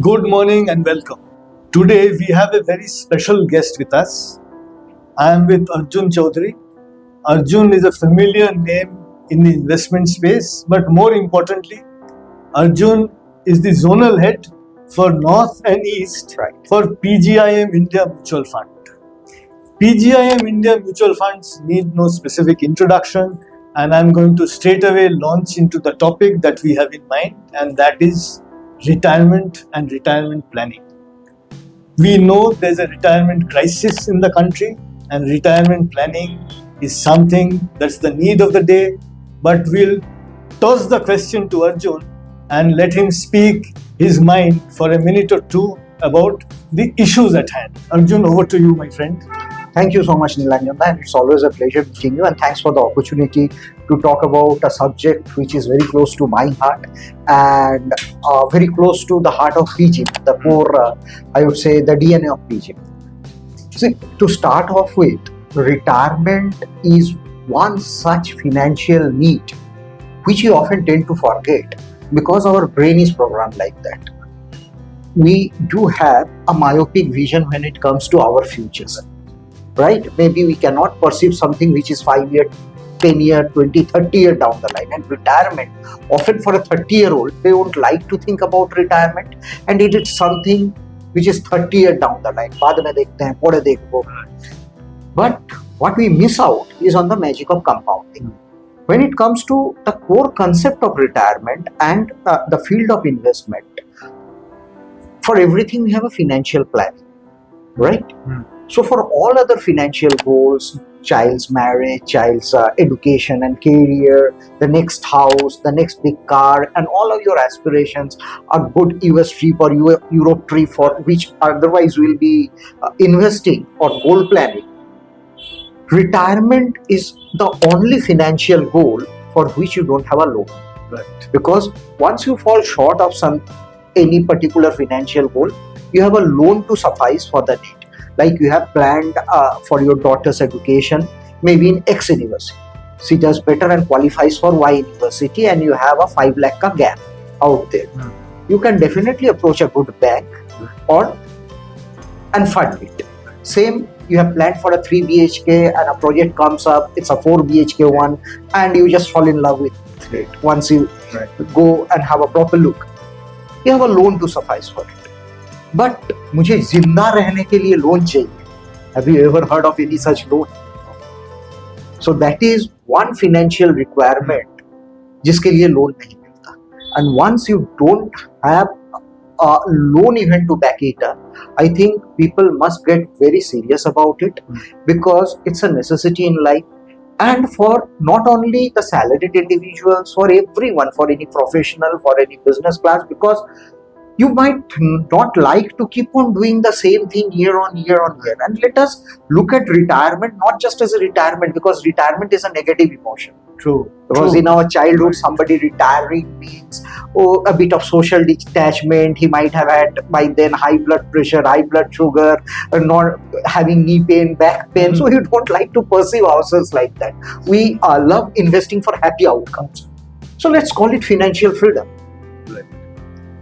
Good morning and welcome. Today we have a very special guest with us. I am with Arjun Chaudhuri. Arjun is a familiar name in the investment space, but more importantly, Arjun is the zonal head for North and East for PGIM India Mutual Fund. PGIM India Mutual Funds need no specific introduction, and I'm going to straight away launch into the topic that we have in mind, and that is retirement and retirement planning. We know there's a retirement crisis in the country, and retirement planning is something that's the need of the day. But we'll toss the question to Arjun and let him speak his mind for a minute or two about the issues at hand. Arjun, over to you, my friend. Thank you so much, Nilanjan Dey. It's always a pleasure meeting you, and thanks for the opportunity to talk about a subject which is very close to my heart and very close to the heart of PGIM, the core, I would say, the DNA of PGIM. See, to start off with, retirement is one such financial need which we often tend to forget because our brain is programmed like that. We do have a myopic vision when it comes to our futures. Right? Maybe we cannot perceive something which is 5 year, 10 year, 20, 30 year down the line. And retirement, often for a 30-year-old, they won't like to think about retirement, and it is something which is 30 year down the line. बाद में देखते हैं, पढ़े देखो. But what we miss out is on the magic of compounding. When it comes to the core concept of retirement and the field of investment, for everything we have a financial plan, right? So for all other financial goals, child's marriage, child's education and career, the next house, the next big car, and all of your aspirations, a good US trip or Europe trip for which otherwise will be investing or goal planning. Retirement is the only financial goal for which you don't have a loan. Right. Because once you fall short of any particular financial goal, you have a loan to suffice for the need. Like you have planned for your daughter's education, maybe in X university. She does better and qualifies for Y university, and you have a 5 lakh ka gap out there. You can definitely approach a good bank and fund it. Same, you have planned for a 3 BHK and a project comes up, it's a 4 BHK one, and you just fall in love with it. Once you go and have a proper look, you have a loan to suffice for it. But मुझे जिंदा रहने के लिए loan चाहिए. Have you ever heard of any such loan? So that is one financial requirement जिसके लिए loan नहीं मिलता. And once you don't have a loan even to back it up, I think people must get very serious about it because it's a necessity in life. And for not only the salaried individuals, for everyone, for any professional, for any business class, because you might not like to keep on doing the same thing year on year on year. And let us look at retirement not just as a retirement, because retirement is a negative emotion. True. Because in our childhood, somebody retiring means a bit of social detachment. He might have had by then high blood pressure, high blood sugar, not having knee pain, back pain. So you don't like to perceive ourselves like that. We love investing for happy outcomes. So let's call it financial freedom.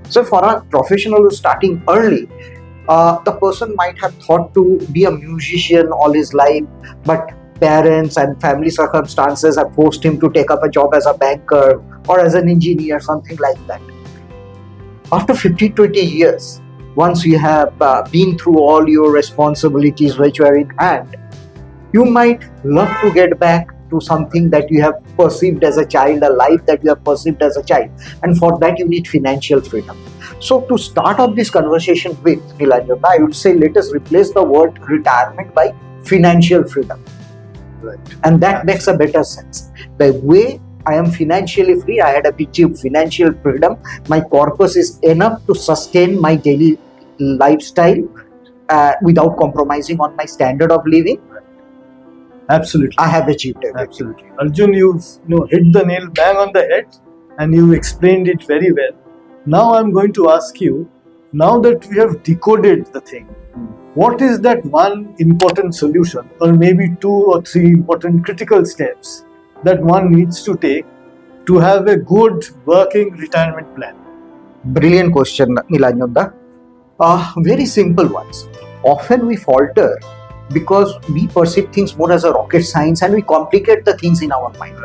So for a professional who's starting early, the person might have thought to be a musician all his life, but parents and family circumstances have forced him to take up a job as a banker or as an engineer, something like that. After 15-20 years, once you have been through all your responsibilities which were in hand, you might love to get back to something that you have perceived as a child, a life that you have perceived as a child. And for that, you need financial freedom. So to start off this conversation with, Nilanjan, I would say let us replace the word retirement by financial freedom. Right. And that makes a better sense. The way I am financially free, I had achieved financial freedom, my corpus is enough to sustain my daily lifestyle without compromising on my standard of living. Absolutely. I have achieved it. Absolutely. Arjun, you've hit the nail bang on the head and you explained it very well. Now I'm going to ask you, now that we have decoded the thing, what is that one important solution, or maybe 2 or 3 important critical steps that one needs to take to have a good working retirement plan? Brilliant question, Nilanjan Dey. Very simple ones. Often we falter because we perceive things more as a rocket science and we complicate the things in our mind.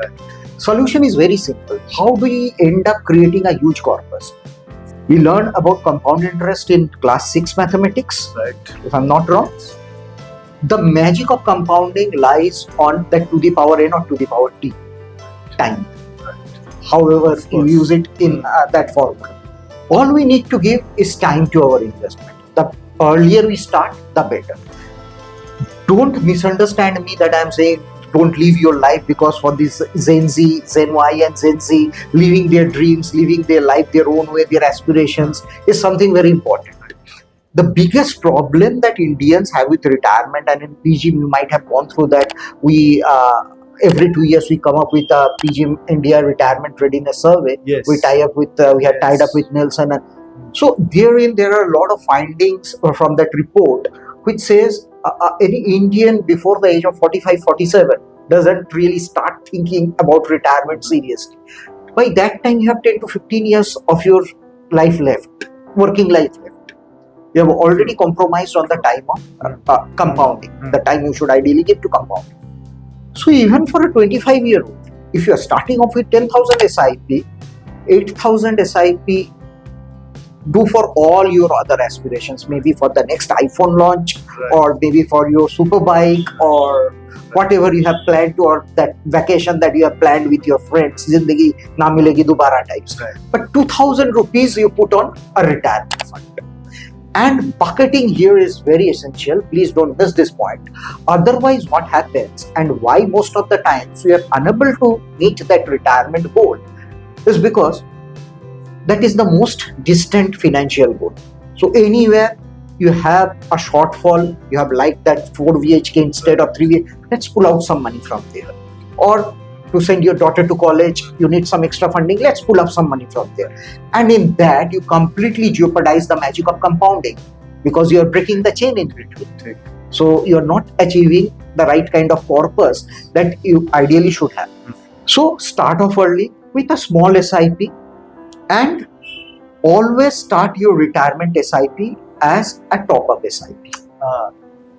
Solution is very simple. How do we end up creating a huge corpus? We learn about compound interest in class 6 mathematics, Right. if I'm not wrong. The magic of compounding lies on that to the power n or to the power t time. However, you course. use it in that formula. All we need to give is time to our investment. The earlier we start, the better. Don't misunderstand me that I'm saying don't live your life, because for this Gen Z, Gen Y and Gen Z, living their dreams, living their life their own way, their aspirations is something very important. The biggest problem that Indians have with retirement, and in PGIM you might have gone through that, we every 2 years we come up with a PGIM India Retirement Readiness Survey. Yes. We tie up with we have tied up with Nielsen, and so therein there are a lot of findings from that report which says any Indian before the age of 45, 47 doesn't really start thinking about retirement seriously. By that time you have 10 to 15 years of your life left, working life left. You have already compromised on the time of compounding, the time you should ideally give to compounding. So even for a 25-year-old, if you are starting off with 10,000 SIP, 8,000 SIP, do for all your other aspirations, maybe for the next iPhone launch, Right. or maybe for your super bike, or whatever you have planned to, or that vacation that you have planned with your friends, Zindagi na milegi dobara types. Right. But 2,000 rupees you put on a retirement fund. And bucketing here is very essential. Please don't miss this point. Otherwise, what happens, and why most of the times we are unable to meet that retirement goal, is because that is the most distant financial goal. So anywhere you have a shortfall, you have like that 4 VHK instead of 3 VHK, let's pull out some money from there. Or to send your daughter to college, you need some extra funding, let's pull up some money from there. And in that, you completely jeopardize the magic of compounding, because you are breaking the chain in between. So you are not achieving the right kind of corpus that you ideally should have. So start off early with a small SIP, and always start your retirement SIP as a top-up SIP.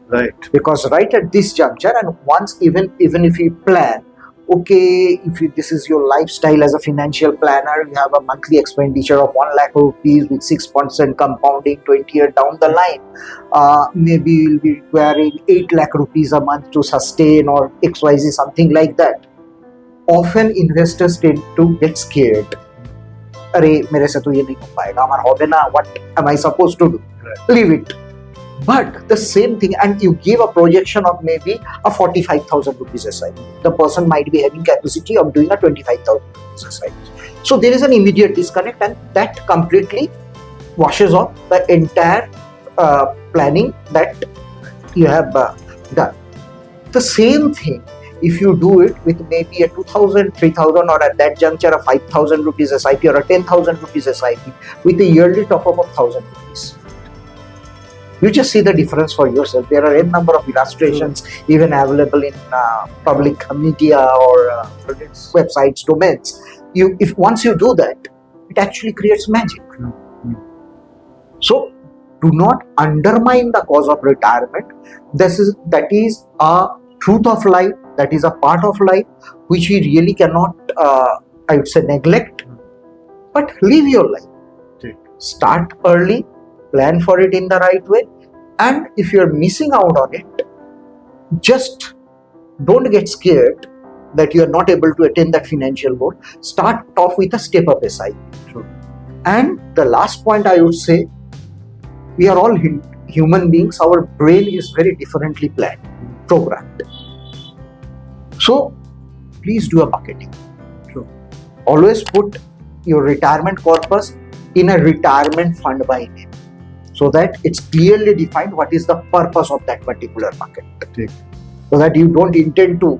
Right. Because right at this juncture, and once even if you plan, okay, this is your lifestyle as a financial planner, you have a monthly expenditure of 1 lakh rupees with 6% compounding 20 years down the line, maybe you'll be requiring 8 lakh rupees a month to sustain, or XYZ, something like that. Often investors tend to get scared. अरे मेरे से तो ये नहीं हो पाएगा, हमारा होगा ना, what am I supposed to do? Right. Leave it. But the same thing, and you give a projection of maybe a 45,000 rupees SIP. The person might be having capacity of doing a 25,000 rupees SIP. So there is an immediate disconnect, and that completely washes off the entire planning that you have done. The same thing, if you do it with maybe a 2,000, 3,000, or at that juncture a 5,000 rupees SIP or a 10,000 rupees SIP with a yearly top-up of 1,000 rupees. You just see the difference for yourself. There are a number of illustrations even available in public media or websites, domains. If once you do that, it actually creates magic. So do not undermine the cause of retirement. That is a truth of life. That is a part of life which we really cannot, I would say, neglect. But live your life. Start early. Plan for it in the right way, and if you are missing out on it, just don't get scared that you are not able to attain that financial goal. Start off with a step-up SIP. And the last point I would say, we are all human beings. Our brain is very differently programmed. So please do a bucketing. Always put your retirement corpus in a retirement fund by name, so that it's clearly defined what is the purpose of that particular bucket. So that you don't intend to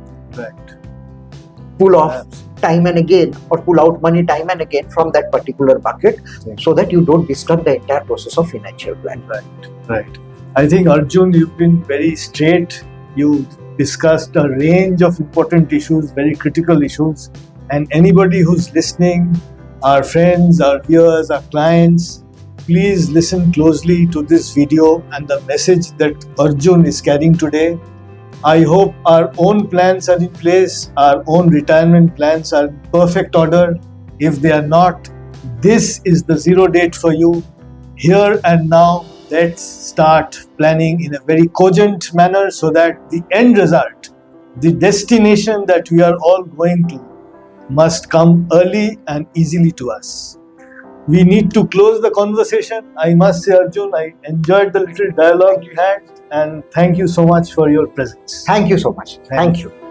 pull off time and again, or pull out money time and again from that particular bucket, so that you don't disturb the entire process of financial planning. Right. I think, Arjun, you've been very straight. You discussed a range of important issues, very critical issues, and anybody who's listening, our friends, our peers, our clients, please listen closely to this video and the message that Arjun is carrying today. I hope our own plans are in place, our own retirement plans are in perfect order. If they are not, this is the zero date for you. Here and now, let's start planning in a very cogent manner so that the end result, the destination that we are all going to, must come early and easily to us. We need to close the conversation. I must say, Arjun, I enjoyed the little dialogue we had, and thank you so much for your presence. Thank you so much. Thank you.